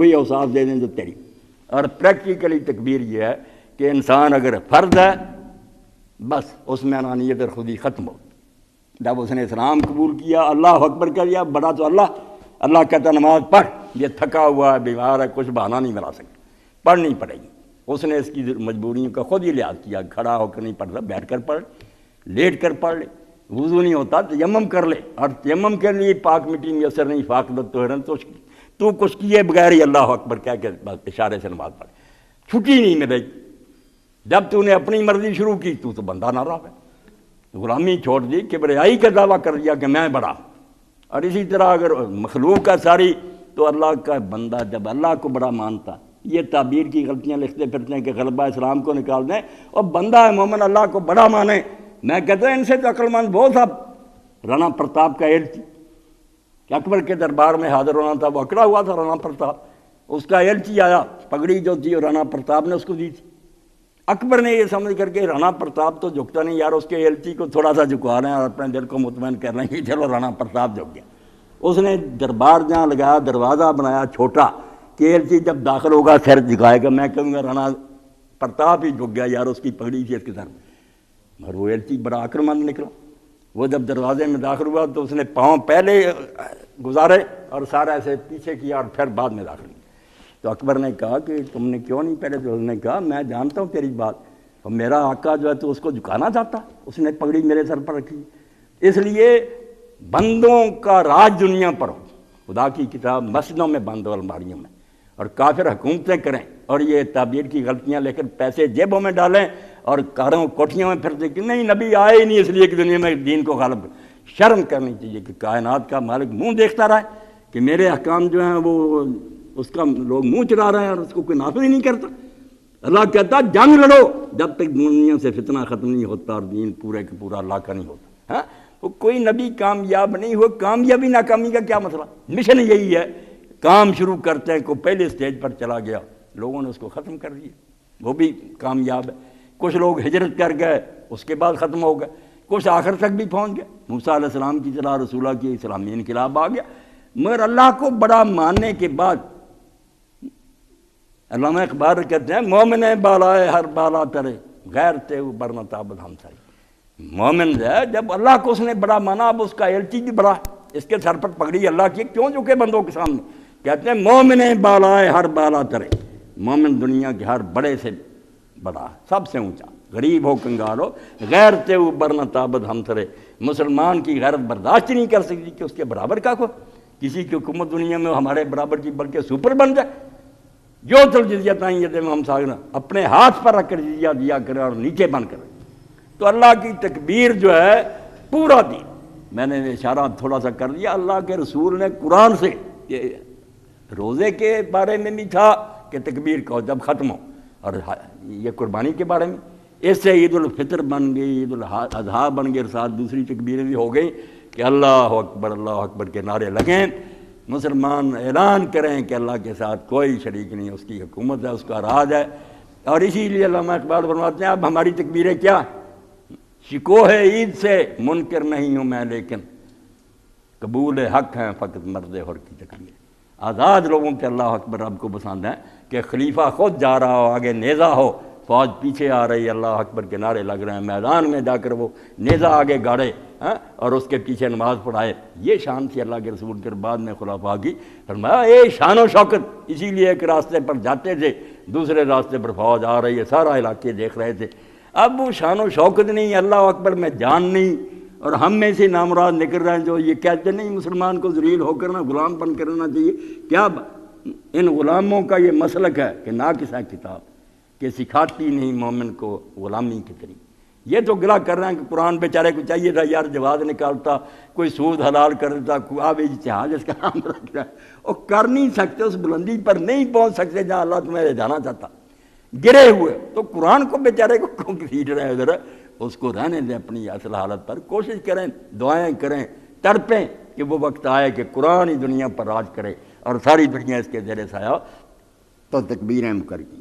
کوئی اوصاف دے دیں جو تیری. اور پریکٹیکلی تکبیر یہ ہے کہ انسان اگر فرض ہے بس اس میں انانیت اور خودی ختم ہو. جب اس نے اسلام قبول کیا، اللہ اکبر کر دیا، بڑا تو اللہ کہتا نماز پڑھ، یہ تھکا ہوا ہے، بیمار ہے، کچھ بہانہ نہیں بنا سکتا، پڑھنی پڑے گی. اس نے اس کی مجبوریوں کا خود ہی لحاظ کیا، کھڑا ہو کر نہیں پڑھ رہا، بیٹھ کر پڑھ، لیٹ کر پڑھ لے، وضو نہیں ہوتا تیمم کر لے، اور تیمم کے لیے پاک مٹی میسر نہیں، فاقدت تو کچھ کیے بغیر ہی اللہ اکبر کہہ کے بس اشارے سے نماز پڑھ، چھٹی نہیں ملے گی. جب تو نے اپنی مرضی شروع کی تو بندہ نہ رہا ہے، غلامی چھوڑ دی، کبریائی کا دعویٰ کر دیا کہ میں بڑا. اور اسی طرح اگر مخلوق کا ساری تو اللہ کا بندہ جب اللہ کو بڑا مانتا، یہ تعبیر کی غلطیاں لکھتے پھرتے ہیں کہ غلبہ اسلام کو نکال دیں، اور بندہ ہے مومن اللہ کو بڑا مانے. میں کہتا ہوں ان سے تو عقل مند وہ تھا رانا پرتاپ کا ایلچی، کہ اکبر کے دربار میں حاضر ہونا تھا، وہ اکڑا ہوا تھا رانا پرتاپ، اس کا ایلچی آیا، پگڑی جو تھی وہ رانا پرتاپ نے اس کو دی تھی. اکبر نے یہ سمجھ کر کے رانا پرتاپ تو جھکتا نہیں یار، اس کے ایلچی کو تھوڑا سا جھکوا رہے ہیں اور اپنے دل کو مطمئن کر رہے ہیں کہ چلو رانا پرتاپ جھک گیا. اس نے دربار جہاں لگایا، دروازہ بنایا چھوٹا کہ ایلچی جب داخل ہوگا سر جھکائے گا، میں کہوں گا رانا پرتاپ ہی جھک گیا یار، اس کی پگڑی تھی اس کے سر میں. اور وہ ایلچی بڑا عقل مند نکلا. وہ جب دروازے میں داخل ہوا تو اس نے پاؤں پہلے گزارے اور سارا ایسے پیچھے کیا اور پھر بعد میں داخل کیا. تو اکبر نے کہا کہ تم نے کیوں نہیں پہلے؟ تو اس نے کہا میں جانتا ہوں تیری بات، اور میرا آقا جو ہے تو اس کو جھکانا چاہتا، اس نے پگڑی میرے سر پر رکھی. اس لیے بندوں کا راج دنیا پر ہو، خدا کی کتاب مسجدوں میں بند ہو، الماریوں میں، اور کافر حکومتیں کریں اور یہ تعبیر کی غلطیاں لے کر پیسے جیبوں میں ڈالیں اور کاروں کوٹھیوں میں پھرتے کہ نہیں نبی آئے ہی نہیں اس لیے کہ دنیا میں دین کو غالب. شرم کرنی چاہیے کہ کائنات کا مالک منہ دیکھتا رہا ہے کہ میرے احکام جو ہیں وہ اس کا لوگ منہ چلا رہے ہیں اور اس کو کوئی نافذ ہی نہیں کرتا. اللہ کہتا جنگ لڑو جب تک دنیا سے فتنہ ختم نہیں ہوتا اور دین پورے کا پورا اللہ کا نہیں ہوتا. ہاں وہ کوئی نبی کامیاب نہیں ہو، کامیابی ناکامی کا کیا مسئلہ؟ مشن یہی ہے، کام شروع کرتے ہیں، کو پہلے سٹیج پر چلا گیا، لوگوں نے اس کو ختم کر دیا، وہ بھی کامیاب ہے. کچھ لوگ ہجرت کر گئے، اس کے بعد ختم ہو گئے، کچھ آخر تک بھی پہنچ گئے. موسیٰ علیہ السلام کی طرح رسولہ کی اسلامی انقلاب آ گیا. مگر اللہ کو بڑا ماننے کے بعد علامہ اقبال کہتے ہیں مومن بالائے ہر بالا ترے غیر تے برنا تابد ہم سائی. مومن ہے جب اللہ کو اس نے بڑا مانا، اب اس کا ایلچی بھی بڑا، اس کے سر پر پگڑی اللہ کی، کیوں جھکے بندوں کے سامنے؟ کہتے ہیں مومن بالائے ہر بالا ترے، مومن دنیا کے ہر بڑے سے بڑا، سب سے اونچا، غریب ہو کنگال ہو، غیر تے برنا تابد ہم سرے. مسلمان کی غیرت برداشت نہیں کر سکتی کہ اس کے برابر کا کو کسی کی حکومت دنیا میں ہمارے برابر کی بلکہ سپر بن جائے. جو تل جزیت آئیں یہ ہم ساگنا اپنے ہاتھ پر رکھ کر جزیہ دیا کرے اور نیچے بن کر. تو اللہ کی تکبیر جو ہے پورا دین، میں نے اشارہ تھوڑا سا کر دیا، اللہ کے رسول نے قرآن سے، کہ روزے کے بارے میں بھی تھا کہ تکبیر کہو جب ختم ہو، اور یہ قربانی کے بارے میں، اس سے عید الفطر بن گئی، عید الاضحیٰ بن گئی، اور ساتھ دوسری تکبیریں بھی ہو گئیں کہ اللہ اکبر کے نعرے لگیں، مسلمان اعلان کریں کہ اللہ کے ساتھ کوئی شریک نہیں، اس کی حکومت ہے، اس کا راج ہے. اور اسی لیے علامہ اقبال فرماتے ہیں اب ہماری تکبیریں کیا؟ شکوہ عید سے منکر نہیں ہوں میں، لیکن قبول حق ہیں فقط مرد حر کی تکبیر. آزاد لوگوں کے اللہ اکبر رب کو پسند ہے کہ خلیفہ خود جا رہا ہو، آگے نیزہ ہو، فوج پیچھے آ رہی ہے، اللہ اکبر کے نعرے لگ رہے ہیں، میدان میں جا کر وہ نیزہ آگے گاڑے اور اس کے پیچھے نماز پڑھائے. یہ شان تھی اللہ کے رسول کے. بعد میں خلفاء کی فرمایا اے شان و شوکت، اسی لیے ایک راستے پر جاتے تھے، دوسرے راستے پر فوج آ رہی ہے، سارا علاقے دیکھ رہے تھے. اب وہ شان و شوکت نہیں، اللہ اکبر میں جان نہیں، اور ہم میں سے نامراد نکل رہے ہیں جو یہ کہتے نہیں مسلمان کو ذلیل ہو کرنا، غلام بن کرنا چاہیے. کیا ان غلاموں کا یہ مسلک ہے کہ ناقصہ کتاب کہ سکھاتی نہیں مومن کو غلامی کی طریق. یہ تو گلا کر رہے ہیں کہ قرآن بیچارے کو چاہیے تھا یار جواز نکالتا، کوئی سود حلال کر دیتا، کوئی آب اجتہاد اس کا نام رکھ رہا ہے. وہ کر نہیں سکتے، اس بلندی پر نہیں پہنچ سکتے جہاں اللہ تمہیں لے جانا چاہتا، گرے ہوئے. تو قرآن کو بیچارے کو کیوں گھسیٹ رہے ہیں ادھر؟ اس کو رہنے دیں اپنی اصل حالت پر، کوشش کریں، دعائیں کریں، تڑپیں کہ وہ وقت آئے کہ قرآن ہی دنیا پر راج کرے اور ساری دنیا اس کے زیر سایہ. تو تکبیریں کر کی.